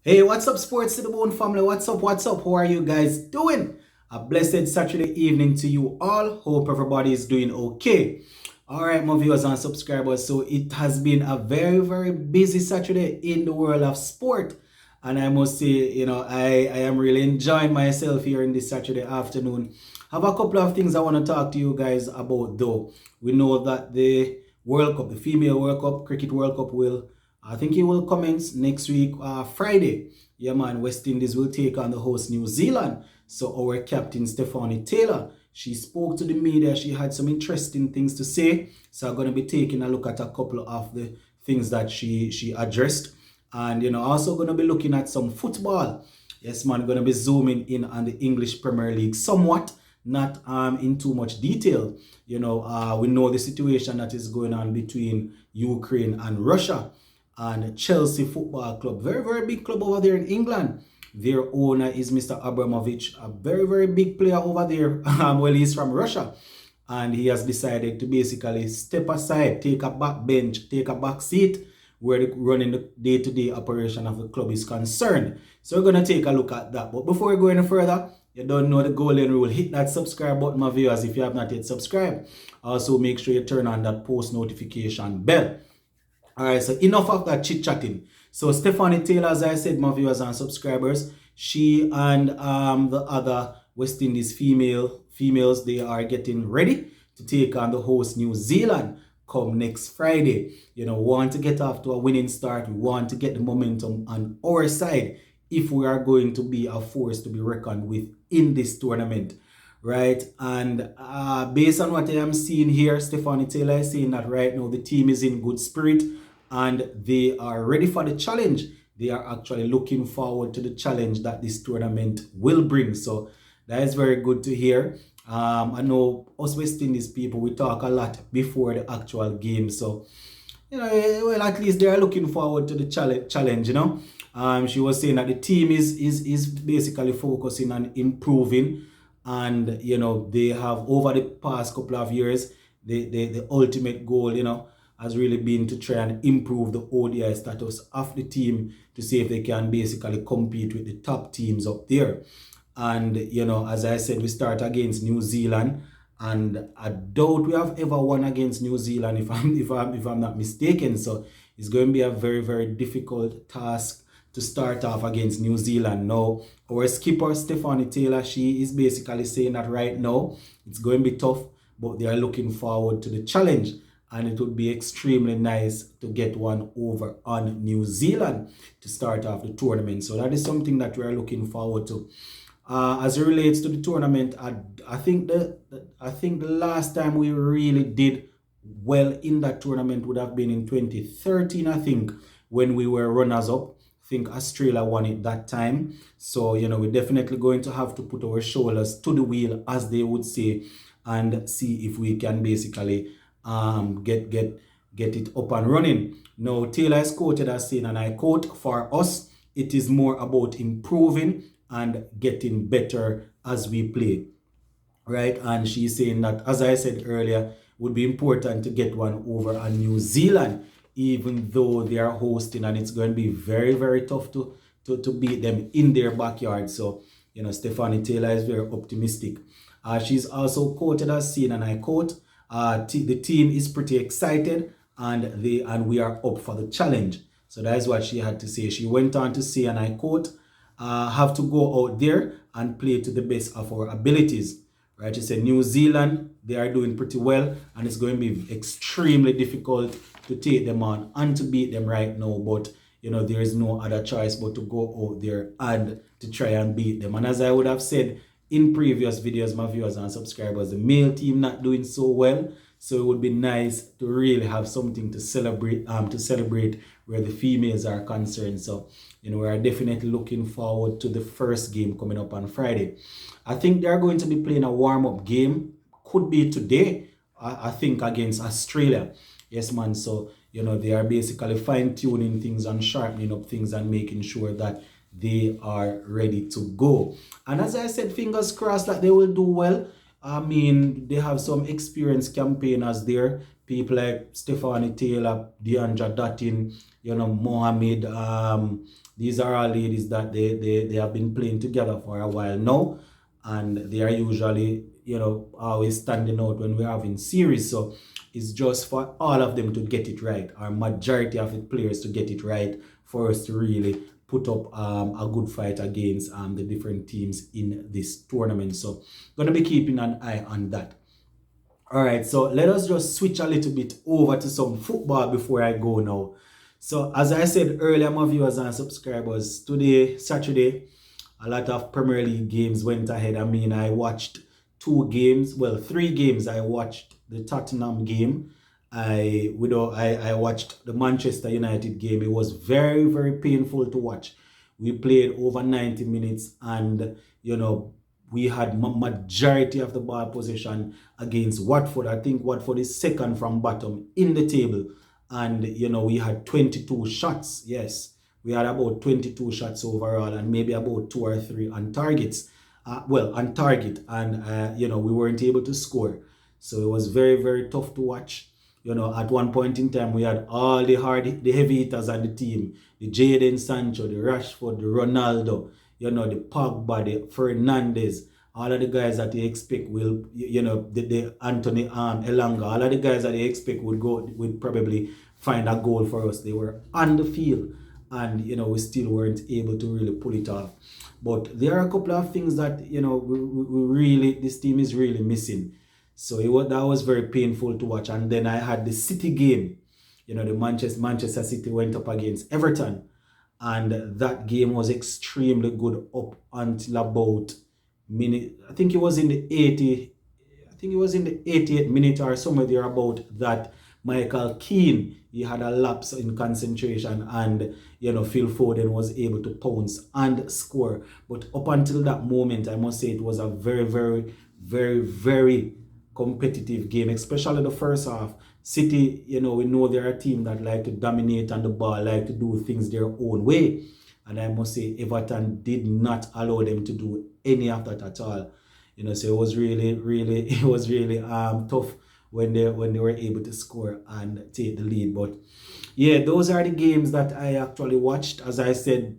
Hey, what's up, Sports to the Bone family? What's up? What's up? How are you guys doing? A blessed Saturday evening to you all. Hope everybody is doing okay. All right, my viewers and subscribers. So it has been a very busy Saturday in the world of sport. And I must say, I am really enjoying myself here in this Saturday afternoon. Have a couple of things I want to talk to you guys about though. We know that the World Cup, the female World Cup, Cricket World Cup I think it will commence next week, Friday. Yeah, man, West Indies will take on the host New Zealand. So our captain, Stephanie Taylor, she spoke to the media. She had some interesting things to say. So I'm going to be taking a look at a couple of the things that she addressed. And, also going to be looking at some football. Yes, man, going to be zooming in on the English Premier League somewhat, not in too much detail. We know the situation that is going on between Ukraine and Russia and Chelsea Football Club. Very big club over there in England. Their owner is Mr. Abramovich, a very big player over there. Well, he's from Russia. And he has decided to basically step aside, take a back bench, take a back seat where the running the day-to-day operation of the club is concerned. So we're going to take a look at that. But before we go any further, you don't know the golden rule. Hit that subscribe button, my viewers, if you have not yet subscribed. Also, make sure you turn on that post notification bell. All right, so enough of that chit-chatting. So Stephanie Taylor, as I said, my viewers and subscribers, she and the other West Indies females, they are getting ready to take on the host New Zealand come next Friday. We want to get off to a winning start. We want to get the momentum on our side if we are going to be a force to be reckoned with in this tournament. Right, and based on what I am seeing here, Stephanie Taylor is saying that right now the team is in good spirit and they are ready for the challenge. They are actually looking forward to the challenge that this tournament will bring. So that is very good to hear. I know us West Indies people, we talk a lot before the actual game. So, well, at least they are looking forward to the challenge. She was saying that the team is basically focusing on improving, and they have over the past couple of years the ultimate goal has really been to try and improve the ODI status of the team to see if they can basically compete with the top teams up there. And as I said, we start against New Zealand, and I doubt we have ever won against New Zealand if I'm not mistaken. So it's going to be a very difficult task to start off against New Zealand. Now, our skipper, Stephanie Taylor, she is basically saying that right now it's going to be tough, but they are looking forward to the challenge. And it would be extremely nice to get one over on New Zealand to start off the tournament. So that is something that we are looking forward to. As it relates to the tournament, I think the last time we really did well in that tournament would have been in 2013, I think, when we were runners up. I think Australia won it that time. So, we're definitely going to have to put our shoulders to the wheel, as they would say, and see if we can basically get it up and running. Now, Taylor is quoted as saying, and I quote, "For us, it is more about improving and getting better as we play." Right? And she's saying that, as I said earlier, would be important to get one over on New Zealand, even though they are hosting, and it's going to be very tough to beat them in their backyard. So, Stephanie Taylor is very optimistic. She's also quoted as saying, and I quote, "The team is pretty excited, and we are up for the challenge." So that is what she had to say. She went on to say, and I quote, "Have to go out there and play to the best of our abilities." Right? She said New Zealand, they are doing pretty well, and it's going to be extremely difficult to take them on and to beat them right now. But there is no other choice but to go out there and to try and beat them. And as I would have said in previous videos, my viewers and subscribers, the male team not doing so well. So it would be nice to really have something to celebrate where the females are concerned. So, we are definitely looking forward to the first game coming up on Friday. I think they're going to be playing a warm-up game. Could be today, I think, against Australia. Yes, man. So, they are basically fine-tuning things and sharpening up things and making sure that they are ready to go. And as I said, fingers crossed that they will do well. I mean, they have some experienced campaigners there. People like Stephanie Taylor, Deandra Dutton, Mohamed These are all ladies that they have been playing together for a while now, and they are usually, always standing out when we're having series. So it's just for all of them to get it right, or majority of the players to get it right, for us to really put up a good fight against the different teams in this tournament. So gonna be keeping an eye on that. All right, so let us just switch a little bit over to some football before I go now. So as I said earlier, my viewers and subscribers, today, Saturday, a lot of Premier League games went ahead. I mean, I watched 3 games. I watched the Tottenham game. I watched the Manchester United game. It was very, very painful to watch. We played over 90 minutes, and we had majority of the ball possession against Watford. I think Watford is second from bottom in the table. And, we had 22 shots. Yes, we had about 22 shots overall, and maybe about 2 or 3 on targets. On target. And, we weren't able to score. So it was very, very tough to watch. At one point in time, we had all the heavy hitters on the team. The Jadon Sancho, the Rashford, the Ronaldo, the Pogba, the Fernandes, all of the guys that they expect will, the Anthony Elanga, all of the guys that they expect would probably find a goal for us. They were on the field, and, we still weren't able to really pull it off. But there are a couple of things that, this team is really missing. So that was very painful to watch. And then I had the City game. The Manchester City went up against Everton. And that game was extremely good up until about I think it was in the 88th minute or somewhere there about that. Michael Keane, he had a lapse in concentration, and Phil Foden was able to pounce and score. But up until that moment, I must say it was a very, very, very, very competitive game, especially the first half. City, we know they're a team that like to dominate on the ball, like to do things their own way. And I must say Everton did not allow them to do any of that at all. So it was really, really, tough when they were able to score and take the lead. But yeah, those are the games that I actually watched. As I said,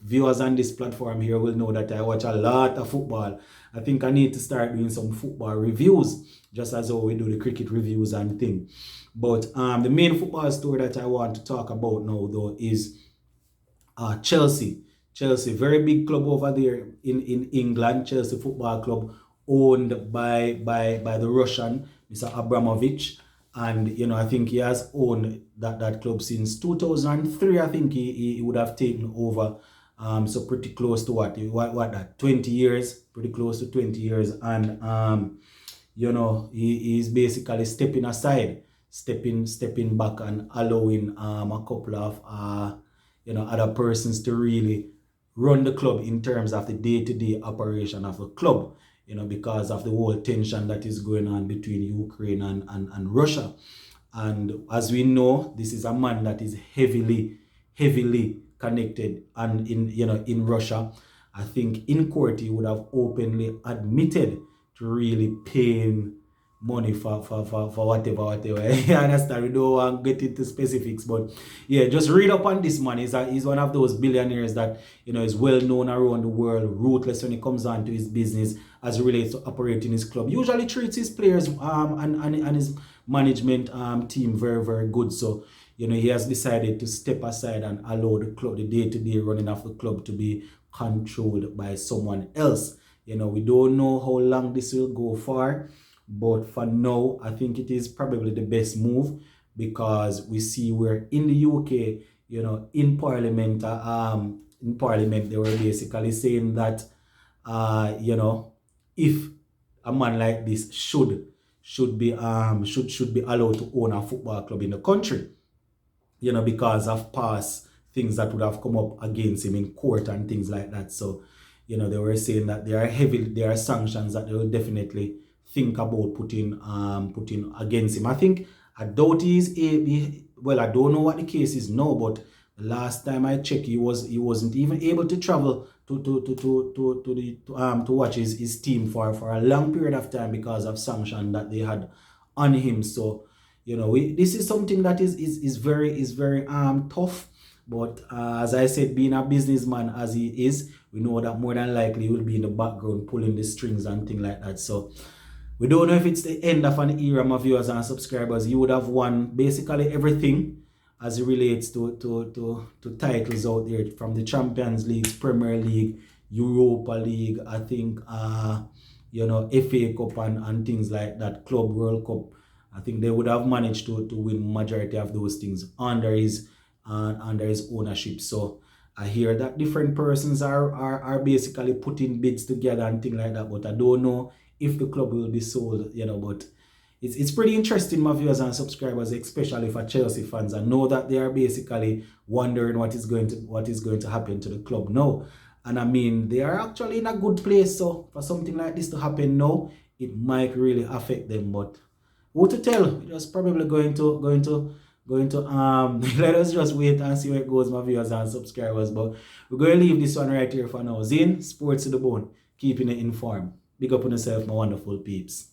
viewers on this platform here will know that I watch a lot of football. I think I need to start doing some football reviews, just as how we do the cricket reviews and thing. But the main football story that I want to talk about now, though, is Chelsea. Chelsea, very big club over there in England. Chelsea Football Club, owned by the Russian Mr. Abramovich. And, I think he has owned that club since 2003. I think he would have taken over. So pretty close to what 20 years, pretty close to 20 years. And, he's basically stepping aside, stepping back and allowing a couple of, other persons to really run the club in terms of the day-to-day operation of the club. Because of the whole tension that is going on between Ukraine and Russia. And as we know, this is a man that is heavily connected, and in Russia. I think in court he would have openly admitted to really paying money for whatever. You understand? We don't want to get into specifics, but yeah, just read up on this man. He's one of those billionaires that is well known around the world, ruthless when it comes on to his business as it relates to operating his club. Usually treats his players and his management team very, very good. So he has decided to step aside and allow the club, the day-to-day running of the club, to be controlled by someone else. We don't know how long this will go for. But for now, I think it is probably the best move, because we see where in the UK, in Parliament, they were basically saying that, if a man like this should be allowed to own a football club in the country, because of past things that would have come up against him in court and things like that. So, they were saying that there are sanctions that they will definitely think about putting against him. I doubt I don't know what the case is now, but the last time I checked, he wasn't even able to travel to watch his team for a long period of time because of sanction that they had on him. So this is something that is very tough. But as I said, being a businessman as he is, we know that more than likely he will be in the background pulling the strings and things like that. So we don't know if it's the end of an era, my viewers and subscribers. You would have won basically everything as it relates to titles out there, from the Champions League, Premier League, Europa League, I think FA Cup and things like that, Club World Cup. I think they would have managed to win majority of those things under his ownership. So I hear that different persons are basically putting bids together and things like that, but I don't know if the club will be sold, but it's pretty interesting, my viewers and subscribers, especially for Chelsea fans. I know that they are basically wondering what is going to happen to the club now. And I mean, they are actually in a good place. So for something like this to happen now, it might really affect them. But who to tell? It's just probably going to let us just wait and see where it goes, my viewers and subscribers. But we're going to leave this one right here for now. Zin, Sports to the Bone, keeping it informed. Big up on yourself, my wonderful peeps.